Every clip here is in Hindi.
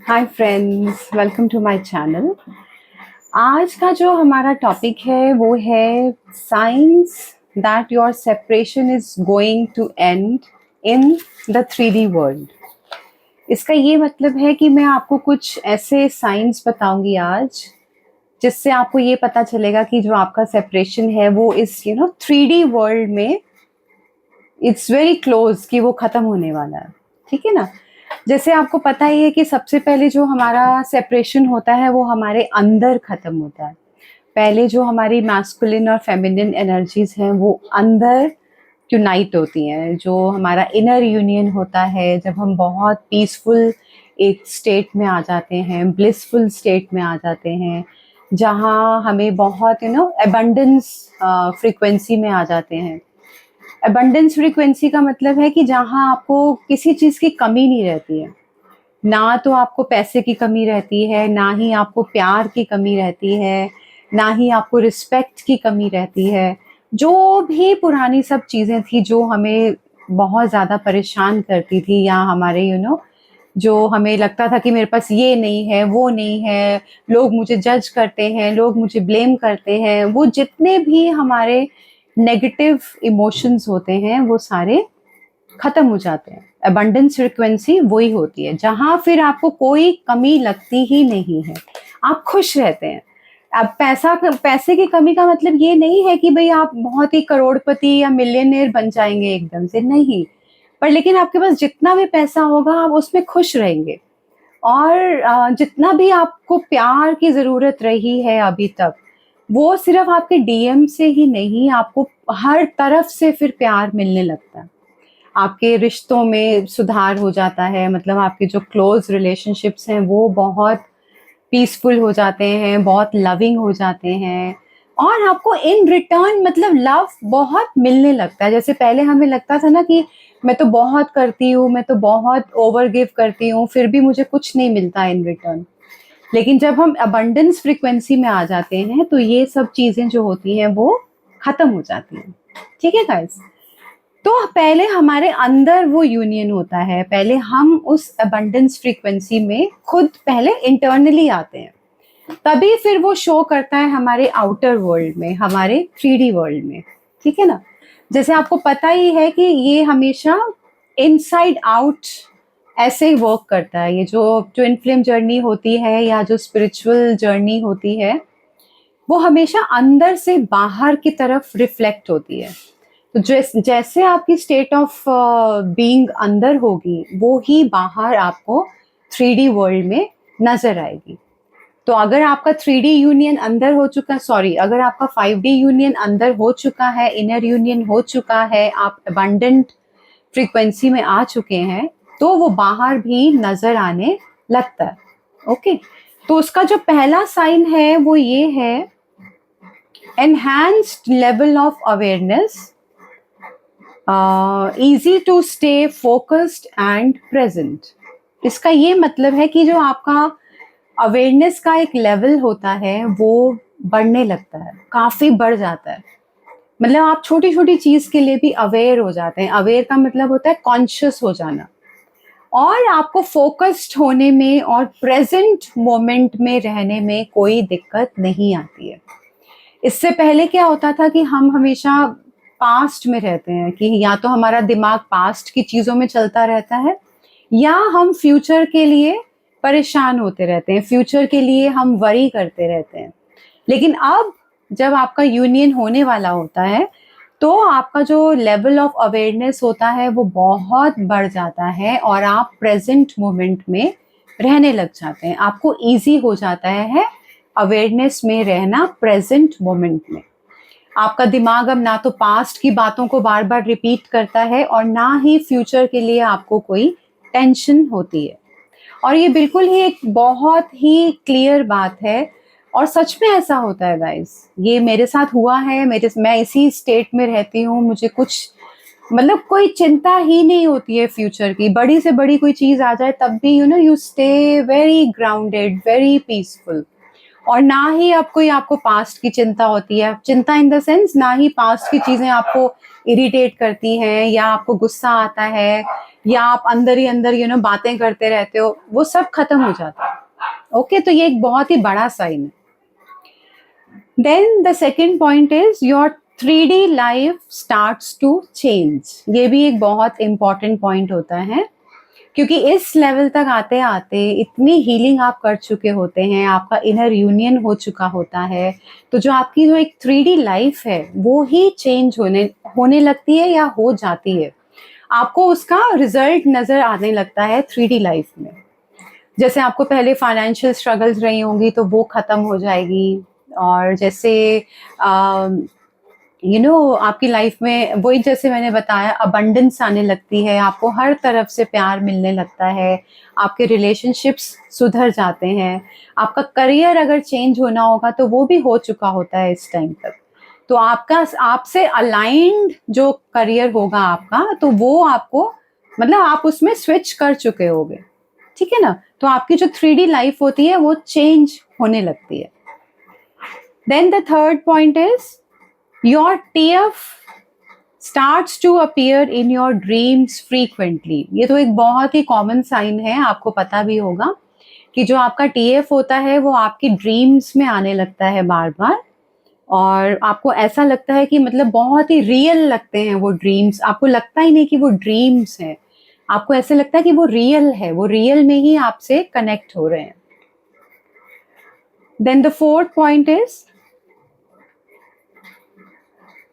Hi friends, welcome to my channel. आज का जो हमारा टॉपिक है वो है science that your separation is going to end in the 3D world. इसका ये मतलब है कि मैं आपको कुछ ऐसे साइंस बताऊंगी आज जिससे आपको ये पता चलेगा कि जो आपका सेपरेशन है वो इस 3D वर्ल्ड में इट्स वेरी क्लोज कि वो खत्म होने वाला है। ठीक है ना। जैसे आपको पता ही है कि सबसे पहले जो हमारा सेपरेशन होता है वो हमारे अंदर खत्म होता है। पहले जो हमारी मैस्कुलिन और फेमिनिन एनर्जीज हैं वो अंदर यूनाइट होती हैं। जो हमारा इनर यूनियन होता है, जब हम बहुत पीसफुल एक स्टेट में आ जाते हैं, ब्लिसफुल स्टेट में आ जाते हैं, जहाँ हमें बहुत एबंडेंस फ्रीक्वेंसी में आ जाते हैं। एबंडेंस फ्रीक्वेंसी का मतलब है कि जहाँ आपको किसी चीज़ की कमी नहीं रहती है। ना तो आपको पैसे की कमी रहती है, ना ही आपको प्यार की कमी रहती है, ना ही आपको रिस्पेक्ट की कमी रहती है। जो भी पुरानी सब चीज़ें थी जो हमें बहुत ज़्यादा परेशान करती थी, या हमारे जो हमें लगता था कि मेरे पास ये नहीं है, वो नहीं है, लोग मुझे जज करते हैं, लोग मुझे ब्लेम करते हैं, वो जितने भी हमारे नेगेटिव इमोशंस होते हैं वो सारे खत्म हो जाते हैं। अबंडेंस फ्रीक्वेंसी वही होती है जहां फिर आपको कोई कमी लगती ही नहीं है, आप खुश रहते हैं। अब पैसे की कमी का मतलब ये नहीं है कि भाई आप बहुत ही करोड़पति या मिलियनेयर बन जाएंगे एकदम से, नहीं। पर लेकिन आपके पास जितना भी पैसा होगा आप उसमें खुश रहेंगे। और जितना भी आपको प्यार की जरूरत रही है अभी तक, वो सिर्फ आपके डीएम से ही नहीं, आपको हर तरफ से फिर प्यार मिलने लगता है। आपके रिश्तों में सुधार हो जाता है, मतलब आपके जो क्लोज रिलेशनशिप्स हैं वो बहुत पीसफुल हो जाते हैं, बहुत लविंग हो जाते हैं। और आपको इन रिटर्न मतलब लव बहुत मिलने लगता है। जैसे पहले हमें लगता था ना कि मैं तो बहुत करती हूँ, मैं तो बहुत ओवर गिव करती हूँ, फिर भी मुझे कुछ नहीं मिलता इन रिटर्न। लेकिन जब हम अबंडेंस फ्रीक्वेंसी में आ जाते हैं तो ये सब चीजें जो होती हैं वो खत्म हो जाती हैं। ठीक है गाइस। तो पहले हमारे अंदर वो यूनियन होता है, पहले हम उस अबंडेंस फ्रीक्वेंसी में खुद पहले इंटरनली आते हैं, तभी फिर वो शो करता है हमारे आउटर वर्ल्ड में, हमारे 3D वर्ल्ड में। ठीक है ना। जैसे आपको पता ही है कि ये हमेशा इनसाइड आउट ऐसे ही वर्क करता है। ये जो ट्विन फ्लेम जर्नी होती है या जो स्पिरिचुअल जर्नी होती है वो हमेशा अंदर से बाहर की तरफ रिफ्लेक्ट होती है। तो जैसे आपकी स्टेट ऑफ बीइंग अंदर होगी वो ही बाहर आपको 3D वर्ल्ड में नजर आएगी। तो अगर आपका 3D यूनियन अंदर हो चुका, सॉरी, अगर आपका 5D यूनियन अंदर हो चुका है, इनर यूनियन हो चुका है, आप अबंडेंट फ्रीक्वेंसी में आ चुके हैं, तो वो बाहर भी नजर आने लगता है। ओके। तो उसका जो पहला साइन है वो ये है, enhanced level of awareness, easy to stay focused and present. इसका ये मतलब है कि जो आपका अवेयरनेस का एक लेवल होता है वो बढ़ने लगता है, काफी बढ़ जाता है। मतलब आप छोटी छोटी चीज के लिए भी अवेयर हो जाते हैं। अवेयर का मतलब होता है कॉन्शियस हो जाना। और आपको फोकस्ड होने में और प्रेजेंट मोमेंट में रहने में कोई दिक्कत नहीं आती है। इससे पहले क्या होता था कि हम हमेशा पास्ट में रहते हैं, कि या तो हमारा दिमाग पास्ट की चीजों में चलता रहता है, या हम फ्यूचर के लिए परेशान होते रहते हैं, फ्यूचर के लिए हम वरी करते रहते हैं। लेकिन अब जब आपका यूनियन होने वाला होता है तो आपका जो लेवल ऑफ अवेयरनेस होता है वो बहुत बढ़ जाता है और आप प्रेजेंट मोमेंट में रहने लग जाते हैं। आपको इजी हो जाता है अवेयरनेस में रहना प्रेजेंट मोमेंट में। आपका दिमाग अब ना तो पास्ट की बातों को बार बार रिपीट करता है और ना ही फ्यूचर के लिए आपको कोई टेंशन होती है। और ये बिल्कुल ही एक बहुत ही क्लियर बात है, और सच में ऐसा होता है गाइस। ये मेरे साथ हुआ है, मैं इसी स्टेट में रहती हूँ, मुझे कुछ मतलब कोई चिंता ही नहीं होती है फ्यूचर की। बड़ी से बड़ी कोई चीज आ जाए तब भी you stay very grounded, very peaceful. और ना ही अब कोई आपको पास्ट की चिंता होती है, चिंता इन द सेंस ना ही पास्ट की चीजें आपको इरिटेट करती हैं या आपको गुस्सा आता है या आप अंदर ही अंदर बातें करते रहते हो, वो सब खत्म हो जाता है। ओके, तो ये एक बहुत ही बड़ा साइन है। Then the second point is your 3D life starts to change. ये भी एक बहुत इंपॉर्टेंट पॉइंट होता है, क्योंकि इस लेवल तक आते आते इतनी हीलिंग आप कर चुके होते हैं, आपका इनर यूनियन हो चुका होता है, तो जो आपकी जो एक 3D लाइफ है वो ही चेंज होने लगती है या हो जाती है। आपको उसका रिजल्ट नजर आने लगता है 3D लाइफ में। जैसे आपको पहले फाइनेंशियल स्ट्रगल्स रही होंगी तो वो खत्म हो जाएगी, और जैसे आपकी लाइफ में वही जैसे मैंने बताया अबंडेंस आने लगती है, आपको हर तरफ से प्यार मिलने लगता है, आपके रिलेशनशिप्स सुधर जाते हैं, आपका करियर अगर चेंज होना होगा तो वो भी हो चुका होता है इस टाइम तक। तो आपका आपसे अलाइंड जो करियर होगा आपका, तो वो आपको मतलब आप उसमें स्विच कर चुके होगे, ठीक है ना। तो आपकी जो 3D लाइफ होती है वो चेंज होने लगती है। Then the third point is your TF starts to appear in your dreams frequently। ये तो एक बहुत ही कॉमन साइन है, आपको पता भी होगा कि जो आपका TF होता है वो आपकी ड्रीम्स में आने लगता है बार बार, और आपको ऐसा लगता है कि मतलब बहुत ही रियल लगते हैं वो ड्रीम्स, आपको लगता ही नहीं कि वो ड्रीम्स हैं, आपको ऐसे लगता है कि वो रियल है, वो रियल में ही आपसे कनेक्ट हो रहे हैं। Then the fourth point is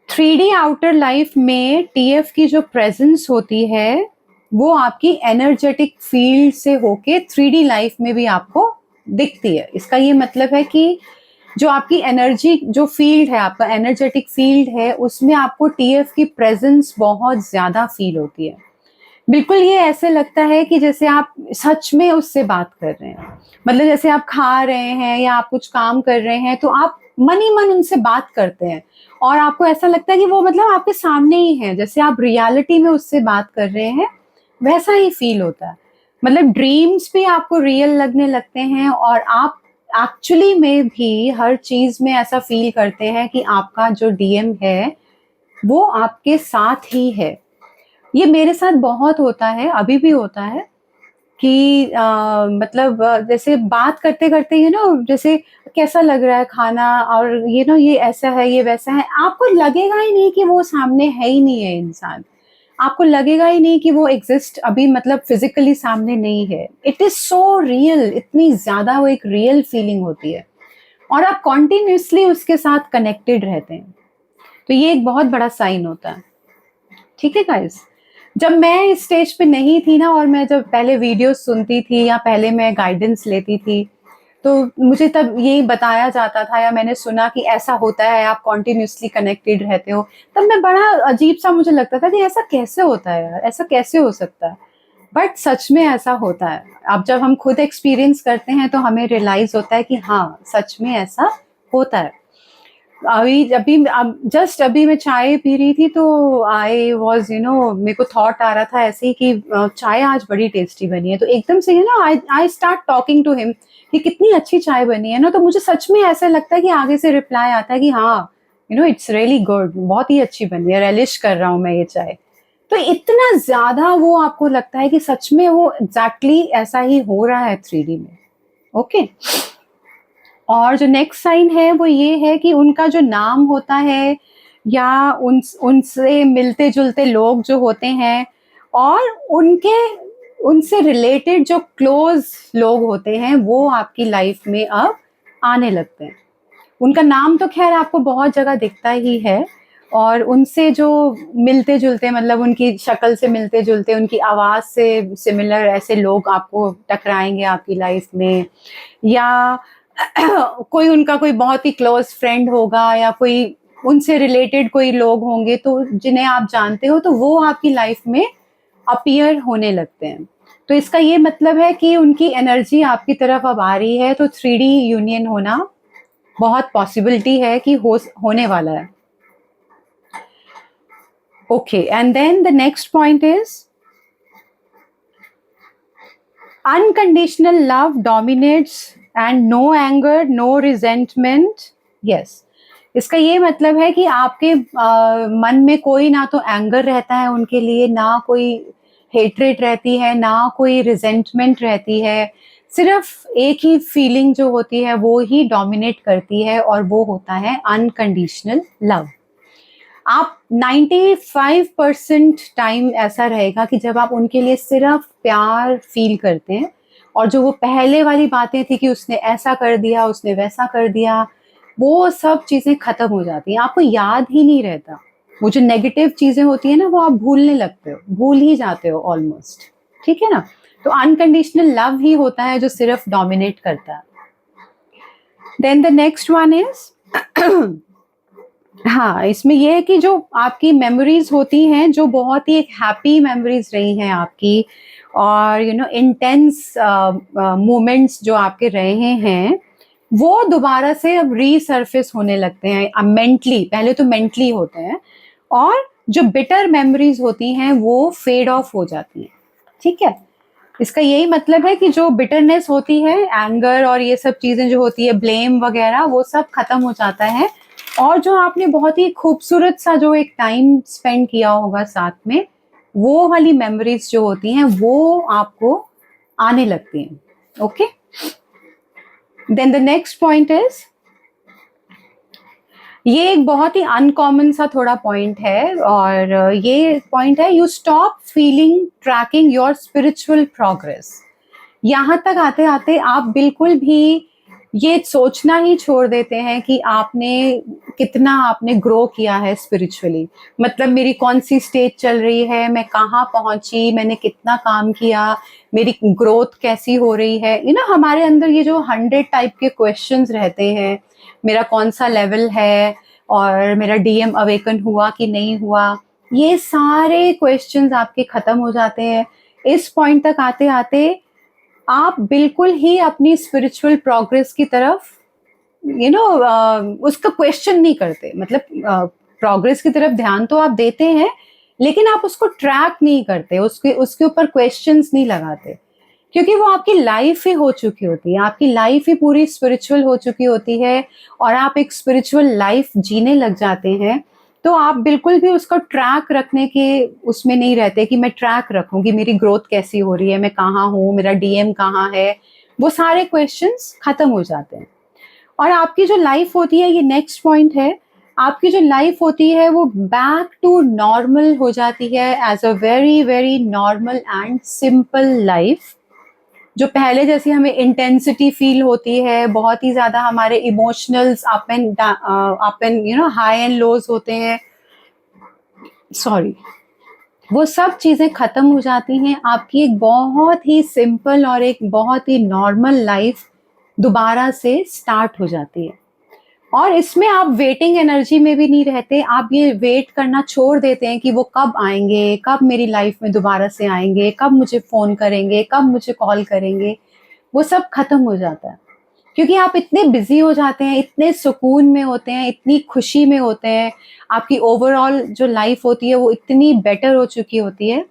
3D outer life में TF की जो प्रेजेंस होती है वो आपकी एनर्जेटिक फील्ड से होके 3D लाइफ में भी आपको दिखती है। इसका ये मतलब है कि जो आपकी एनर्जी जो फील्ड है, आपका एनर्जेटिक फील्ड है, उसमें आपको TF की प्रेजेंस बहुत ज्यादा फील होती है। बिल्कुल ये ऐसे लगता है कि जैसे आप सच में उससे बात कर रहे हैं, मतलब जैसे आप खा रहे हैं या आप कुछ काम कर रहे हैं तो आप मन ही मन उनसे बात करते हैं, और आपको ऐसा लगता है कि वो मतलब आपके सामने ही है, जैसे आप रियलिटी में उससे बात कर रहे हैं, वैसा ही फील होता है। मतलब ड्रीम्स भी आपको रियल लगने लगते हैं, और आप एक्चुअली में भी हर चीज में ऐसा फील करते हैं कि आपका जो DM है वो आपके साथ ही है। ये मेरे साथ बहुत होता है, अभी भी होता है कि मतलब जैसे बात करते करते जैसे कैसा लग रहा है खाना, और ये ऐसा है ये वैसा है, आपको लगेगा ही नहीं कि वो सामने है ही नहीं है इंसान, आपको लगेगा ही नहीं कि वो एग्जिस्ट अभी, मतलब फिजिकली सामने नहीं है। इट इज सो रियल, इतनी ज्यादा वो एक रियल फीलिंग होती है, और आप कॉन्टिन्यूसली उसके साथ कनेक्टेड रहते हैं। तो ये एक बहुत बड़ा साइन होता है, ठीक है गाइस। जब मैं इस स्टेज पे नहीं थी ना, और मैं जब पहले वीडियो सुनती थी या पहले मैं गाइडेंस लेती थी, तो मुझे तब यही बताया जाता था या मैंने सुना कि ऐसा होता है, आप कॉन्टिन्यूसली कनेक्टेड रहते हो, तब मैं बड़ा अजीब सा मुझे लगता था कि ऐसा कैसे होता है यार, ऐसा कैसे हो सकता है। बट सच में ऐसा होता है। अब जब हम खुद एक्सपीरियंस करते हैं तो हमें रियलाइज होता है कि हाँ, सच में ऐसा होता है। जस्ट अभी मैं चाय पी रही थी तो आई वॉज मेरे को थॉट आ रहा था ऐसे ही कि चाय आज बड़ी टेस्टी बनी है, तो एकदम से I start talking to him कि कितनी अच्छी चाय बनी है ना, तो मुझे सच में ऐसा लगता है कि आगे से रिप्लाई आता है कि हाँ इट्स रियली गुड, बहुत ही अच्छी बनी है, रेलिश कर रहा हूँ मैं ये चाय। तो इतना ज्यादा वो आपको लगता है कि सच में वो एग्जैक्टली ऐसा ही हो रहा है 3D में। ओके, और जो नेक्स्ट साइन है वो ये है कि उनका जो नाम होता है या उनसे मिलते जुलते लोग जो होते हैं, और उनसे रिलेटेड जो क्लोज लोग होते हैं वो आपकी लाइफ में अब आने लगते हैं। उनका नाम तो खैर आपको बहुत जगह दिखता ही है, और उनसे जो मिलते जुलते, मतलब उनकी शक्ल से मिलते जुलते, उनकी आवाज से सिमिलर ऐसे लोग आपको टकराएंगे आपकी लाइफ में, या कोई उनका कोई बहुत ही क्लोज फ्रेंड होगा, या कोई उनसे रिलेटेड कोई लोग होंगे तो जिन्हें आप जानते हो, तो वो आपकी लाइफ में अपीयर होने लगते हैं। तो इसका ये मतलब है कि उनकी एनर्जी आपकी तरफ अब आ रही है, तो 3D यूनियन होना बहुत पॉसिबिलिटी है कि होने वाला है। Okay, and then the next point is unconditional love dominates and no anger no resentment. Yes, इसका ये मतलब है कि आपके मन में कोई ना तो एंगर रहता है उनके लिए, ना कोई हेट्रेट रहती है, ना कोई रिजेंटमेंट रहती है, सिर्फ एक ही फीलिंग जो होती है वो ही डोमिनेट करती है, और वो होता है अनकंडीशनल लव। आप 95% टाइम ऐसा रहेगा कि जब आप उनके लिए सिर्फ प्यार फील करते हैं, और जो वो पहले वाली बातें थी कि उसने ऐसा कर दिया, उसने वैसा कर दिया, वो सब चीजें खत्म हो जाती हैं, आपको याद ही नहीं रहता। वो जो नेगेटिव चीजें होती है ना, वो आप भूलने लगते हो, भूल ही जाते हो ऑलमोस्ट। ठीक है ना? तो अनकंडीशनल लव ही होता है जो सिर्फ डोमिनेट करता है। Then the next one is हाँ, इसमें ये है कि जो आपकी मेमोरीज होती हैं, जो बहुत ही एक हैप्पी मेमोरीज रही हैं आपकी, और इंटेंस मोमेंट्स जो आपके रहे हैं, वो दोबारा से अब रीसर्फेस होने लगते हैं। अब मेंटली, पहले तो मेंटली होते हैं, और जो बिटर मेमोरीज होती हैं वो फेड ऑफ हो जाती हैं। ठीक है? इसका यही मतलब है कि जो बिटरनेस होती है, एंगर और ये सब चीजें जो होती है, ब्लेम वगैरह, वो सब खत्म हो जाता है, और जो आपने बहुत ही खूबसूरत सा जो एक टाइम स्पेंड किया होगा साथ में, वो वाली मेमोरीज जो होती हैं वो आपको आने लगती हैं। Okay, then the next point is, ये एक बहुत ही अनकॉमन सा थोड़ा पॉइंट है, और ये पॉइंट है, you stop feeling trekking your spiritual progress. यहाँ तक आते आते आप बिल्कुल भी ये सोचना ही छोड़ देते हैं कि कितना आपने ग्रो किया है स्पिरिचुअली, मतलब मेरी कौन सी स्टेज चल रही है, मैं कहाँ पहुंची, मैंने कितना काम किया, मेरी ग्रोथ कैसी हो रही है। हमारे अंदर ये जो 100 टाइप के क्वेश्चंस रहते हैं, मेरा कौन सा लेवल है, और मेरा डीएम अवेकन हुआ कि नहीं हुआ, ये सारे क्वेश्चंस आपके खत्म हो जाते हैं। इस पॉइंट तक आते आते आप बिल्कुल ही अपनी स्पिरिचुअल प्रोग्रेस की तरफ उसका क्वेश्चन नहीं करते। मतलब प्रोग्रेस की तरफ ध्यान तो आप देते हैं, लेकिन आप उसको ट्रैक नहीं करते, उसके ऊपर क्वेश्चंस नहीं लगाते, क्योंकि वो आपकी लाइफ ही हो चुकी होती है, आपकी लाइफ ही पूरी स्पिरिचुअल हो चुकी होती है, और आप एक स्पिरिचुअल लाइफ जीने लग जाते हैं। तो आप बिल्कुल भी उसको ट्रैक रखने के उसमें नहीं रहते कि मैं ट्रैक रखूं कि मेरी ग्रोथ कैसी हो रही है, मैं कहाँ हूँ, मेरा डीएम कहाँ है, वो सारे क्वेश्चंस खत्म हो जाते हैं। और आपकी जो लाइफ होती है, ये नेक्स्ट पॉइंट है, आपकी जो लाइफ होती है वो बैक टू नॉर्मल हो जाती है, as a very very normal and simple life, जो पहले जैसी हमें इंटेंसिटी फील होती है, बहुत ही ज्यादा हमारे emotionals up and high and lows होते हैं, सॉरी, वो सब चीजें खत्म हो जाती हैं। आपकी एक बहुत ही सिंपल और एक बहुत ही नॉर्मल लाइफ दोबारा से स्टार्ट हो जाती है, और इसमें आप वेटिंग एनर्जी में भी नहीं रहते। आप ये वेट करना छोड़ देते हैं कि वो कब आएंगे, कब मेरी लाइफ में दोबारा से आएंगे, कब मुझे फोन करेंगे, कब मुझे कॉल करेंगे, वो सब खत्म हो जाता है, क्योंकि आप इतने बिजी हो जाते हैं, इतने सुकून में होते हैं, इतनी खुशी में होते हैं, आपकी ओवरऑल जो लाइफ होती है वो इतनी बेटर हो चुकी होती है,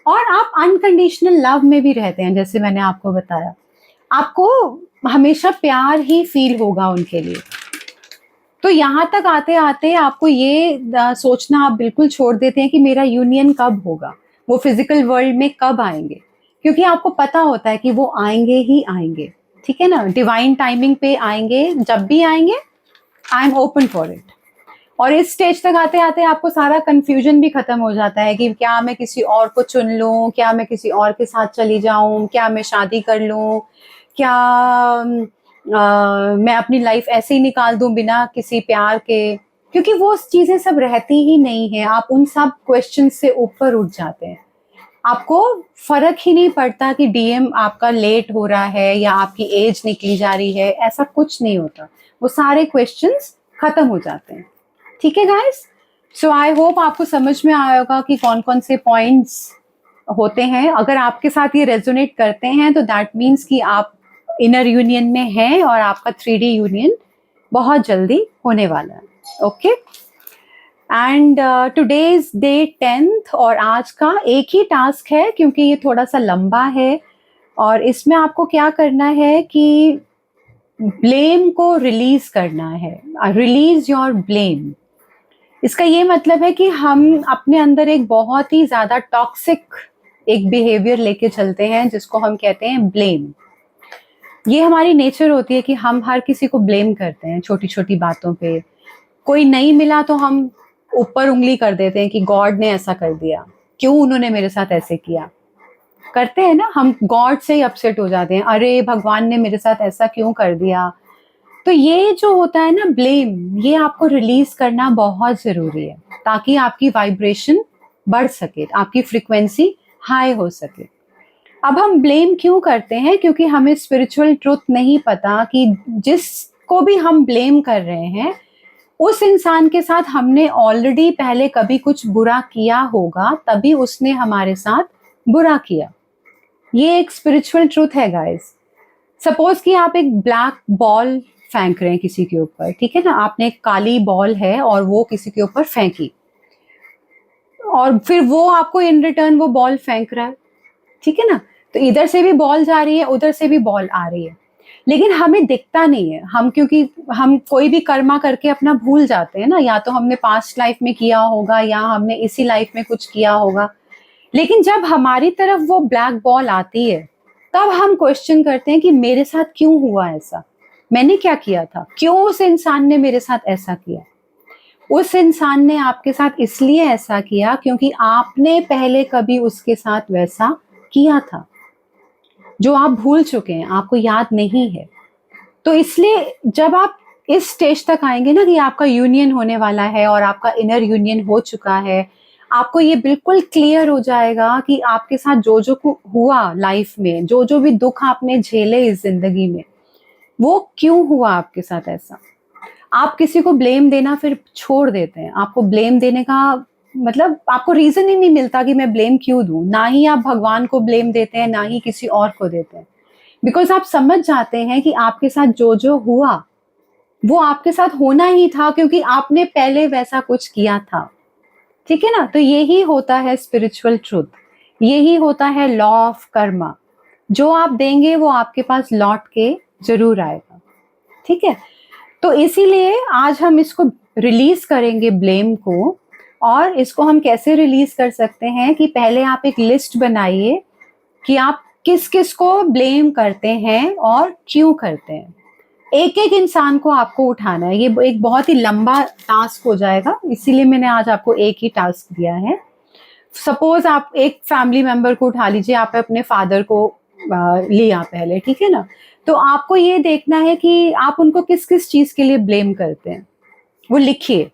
और आप अनकंडीशनल लव में भी रहते हैं। जैसे मैंने आपको बताया, आपको हमेशा प्यार ही फील होगा उनके लिए। तो यहाँ तक आते आते आपको ये सोचना आप बिल्कुल छोड़ देते हैं कि मेरा यूनियन कब होगा, वो फिजिकल वर्ल्ड में कब आएंगे, क्योंकि आपको पता होता है कि वो आएंगे ही आएंगे। ठीक है ना? डिवाइन टाइमिंग पे आएंगे, जब भी आएंगे I am open for it. और इस स्टेज तक आते आते आपको सारा कंफ्यूजन भी खत्म हो जाता है कि क्या मैं किसी और को चुन लूं, क्या मैं किसी और के साथ चली जाऊं, क्या मैं शादी कर लूं, क्या मैं अपनी लाइफ ऐसे ही निकाल दूं बिना किसी प्यार के, क्योंकि वो चीजें सब रहती ही नहीं है। आप उन सब क्वेश्चन से ऊपर उठ जाते हैं, आपको फर्क ही नहीं पड़ता कि डीएम आपका लेट हो रहा है या आपकी एज निकली जा रही है, ऐसा कुछ नहीं होता, वो सारे क्वेश्चंस खत्म हो जाते हैं। ठीक है गाइस, सो आई होप आपको समझ में आया होगा कि कौन कौन से पॉइंट्स होते हैं। अगर आपके साथ ये रेजोनेट करते हैं तो दैट मीन्स कि आप इनर यूनियन में हैं, और आपका 3D यूनियन बहुत जल्दी होने वाला है। Okay, and today's day 10th, और आज का एक ही टास्क है क्योंकि ये थोड़ा सा लंबा है, और इसमें आपको क्या करना है कि ब्लेम को रिलीज करना है, रिलीज योर ब्लेम। इसका ये मतलब है कि हम अपने अंदर एक बहुत ही ज्यादा टॉक्सिक एक बिहेवियर लेके चलते हैं जिसको हम कहते हैं ब्लेम। ये हमारी नेचर होती है कि हम हर किसी को ब्लेम करते हैं छोटी छोटी बातों पे। कोई नहीं मिला तो हम ऊपर उंगली कर देते हैं कि गॉड ने ऐसा कर दिया, क्यों उन्होंने मेरे साथ ऐसे किया, करते हैं ना हम। गॉड से ही अपसेट हो जाते हैं, अरे भगवान ने मेरे साथ ऐसा क्यों कर दिया। तो ये जो होता है ना ब्लेम, ये आपको रिलीज करना बहुत जरूरी है ताकि आपकी वाइब्रेशन बढ़ सके, आपकी फ्रीक्वेंसी हाई हो सके। अब हम ब्लेम क्यों करते हैं? क्योंकि हमें स्पिरिचुअल ट्रुथ नहीं पता कि जिसको भी हम ब्लेम कर रहे हैं उस इंसान के साथ हमने ऑलरेडी पहले कभी कुछ बुरा किया होगा, तभी उसने हमारे साथ बुरा किया। ये एक स्पिरिचुअल ट्रुथ है गाइस। सपोज कि आप एक ब्लैक बॉल फेंक रहे हैं किसी के ऊपर, ठीक है ना, आपने एक काली बॉल है और वो किसी के ऊपर फेंकी, और फिर वो आपको इन रिटर्न वो बॉल फेंक रहा है, ठीक है ना। तो इधर से भी बॉल जा रही है, उधर से भी बॉल आ रही है, लेकिन हमें दिखता नहीं है। हम क्योंकि हम कोई भी कर्मा करके अपना भूल जाते हैं ना, या तो हमने पास्ट लाइफ में किया होगा या हमने इसी लाइफ में कुछ किया होगा। लेकिन जब हमारी तरफ वो ब्लैक बॉल आती है तब हम क्वेश्चन करते हैं कि मेरे साथ क्यों हुआ ऐसा, मैंने क्या किया था, क्यों उस इंसान ने मेरे साथ ऐसा किया। उस इंसान ने आपके साथ इसलिए ऐसा किया क्योंकि आपने पहले कभी उसके साथ वैसा किया था जो आप भूल चुके हैं, आपको याद नहीं है। तो इसलिए जब आप इस स्टेज तक आएंगे ना कि आपका यूनियन होने वाला है और आपका इनर यूनियन हो चुका है, आपको ये बिल्कुल क्लियर हो जाएगा कि आपके साथ जो जो हुआ लाइफ में, जो जो भी दुख आपने झेले इस जिंदगी में, वो क्यों हुआ आपके साथ ऐसा। आप किसी को ब्लेम देना फिर छोड़ देते हैं। आपको ब्लेम देने का मतलब आपको रीजन ही नहीं मिलता कि मैं ब्लेम क्यों दूं। ना ही आप भगवान को ब्लेम देते हैं, ना ही किसी और को देते हैं, बिकॉज आप समझ जाते हैं कि आपके साथ जो जो हुआ वो आपके साथ होना ही था क्योंकि आपने पहले वैसा कुछ किया था, ठीक है ना। तो यही होता है स्पिरिचुअल ट्रूथ, यही होता है लॉ ऑफ कर्मा। जो आप देंगे वो आपके पास लौट के जरूर आएगा, ठीक है। तो इसीलिए आज हम इसको रिलीज करेंगे ब्लेम को। और इसको हम कैसे रिलीज कर सकते हैं कि पहले आप एक लिस्ट बनाइए कि आप किस किस को ब्लेम करते हैं और क्यों करते हैं। एक एक इंसान को आपको उठाना है, ये एक बहुत ही लंबा टास्क हो जाएगा, इसीलिए मैंने आज आपको एक ही टास्क दिया है। सपोज आप एक फैमिली मेंबर को उठा लीजिए, आप अपने फादर को लिया पहले, ठीक है ना। तो आपको ये देखना है कि आप उनको किस किस चीज के लिए ब्लेम करते हैं, वो लिखिए।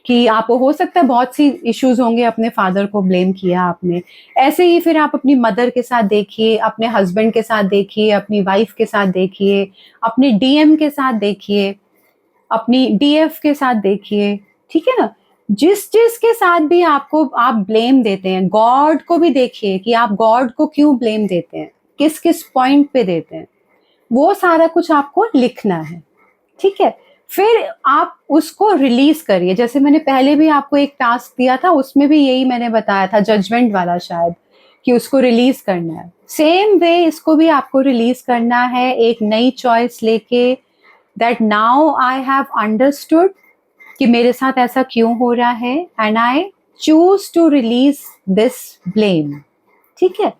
कि आपको हो सकता है बहुत सी इश्यूज होंगे, अपने फादर को ब्लेम किया आपने, ऐसे ही फिर आप अपनी मदर के साथ देखिए, अपने हस्बैंड के साथ देखिए, अपनी वाइफ के साथ देखिए, अपने डीएम के साथ देखिए, अपनी डीएफ के साथ देखिए, ठीक है ना। जिस जिस के साथ भी आपको आप ब्लेम देते हैं, गॉड को भी देखिए कि आप गॉड को क्यों ब्लेम देते हैं, किस किस पॉइंट पे देते हैं, वो सारा कुछ आपको लिखना है, ठीक है। फिर आप उसको रिलीज करिए। जैसे मैंने पहले भी आपको एक टास्क दिया था, उसमें भी यही मैंने बताया था, जजमेंट वाला शायद, कि उसको रिलीज करना है। सेम वे इसको भी आपको रिलीज करना है, एक नई चॉइस लेके, that now I have understood कि मेरे साथ ऐसा क्यों हो रहा है, and I choose to release this blame, ठीक है।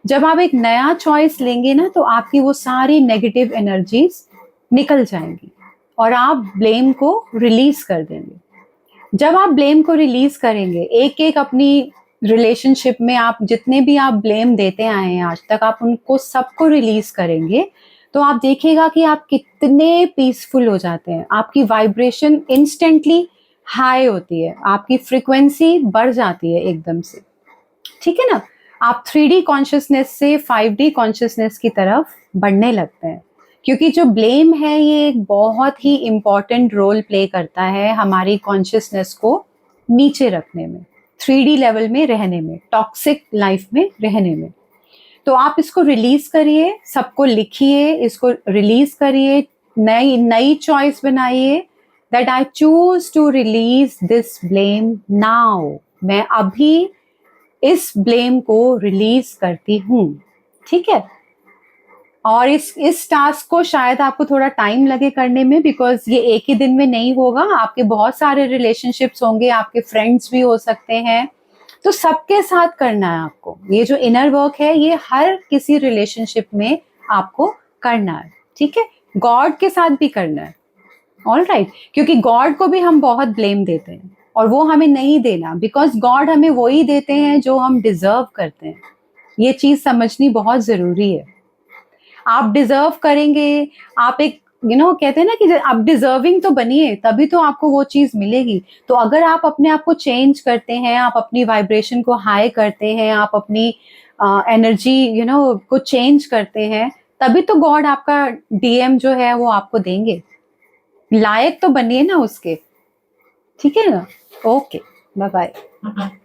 जब आप एक नया चॉइस लेंगे ना, तो आपकी वो सारी नेगेटिव एनर्जीज निकल जाएंगी और आप ब्लेम को रिलीज कर देंगे। जब आप ब्लेम को रिलीज करेंगे, एक एक अपनी रिलेशनशिप में आप जितने भी आप ब्लेम देते आए हैं आज तक, आप उनको सबको रिलीज करेंगे, तो आप देखिएगा कि आप कितने पीसफुल हो जाते हैं। आपकी वाइब्रेशन इंस्टेंटली हाई होती है, आपकी फ्रीक्वेंसी बढ़ जाती है एकदम से, ठीक है ना। आप 3D कॉन्शियसनेस से 5D कॉन्शियसनेस की तरफ बढ़ने लगते हैं, क्योंकि जो ब्लेम है ये एक बहुत ही इम्पॉर्टेंट रोल प्ले करता है हमारी कॉन्शियसनेस को नीचे रखने में, 3D लेवल में रहने में, टॉक्सिक लाइफ में रहने में। तो आप इसको रिलीज करिए, सबको लिखिए, इसको रिलीज करिए, नई नई चॉइस बनाइए, that I choose to release this blame now. मैं अभी इस ब्लेम को रिलीज करती हूँ, ठीक है। और इस टास्क को शायद आपको थोड़ा टाइम लगे करने में, बिकॉज ये एक ही दिन में नहीं होगा। आपके बहुत सारे रिलेशनशिप्स होंगे, आपके फ्रेंड्स भी हो सकते हैं, तो सबके साथ करना है आपको, ये जो इनर वर्क है ये हर किसी रिलेशनशिप में आपको करना है, ठीक है, गॉड के साथ भी करना है, ऑल राइट, क्योंकि गॉड को भी हम बहुत ब्लेम देते हैं और वो हमें नहीं देना, बिकॉज गॉड हमें वही देते हैं जो हम डिजर्व करते हैं। ये चीज समझनी बहुत जरूरी है। आप डिजर्व करेंगे, आप एक कहते हैं ना कि आप डिजर्विंग तो बनिए, तभी तो आपको वो चीज मिलेगी। तो अगर आप अपने आप को चेंज करते हैं, आप अपनी वाइब्रेशन को हाई करते हैं, आप अपनी एनर्जी को चेंज करते हैं, तभी तो गॉड आपका डीएम जो है वो आपको देंगे। लायक तो बनिए ना उसके, ठीक है ना। Okay, bye bye.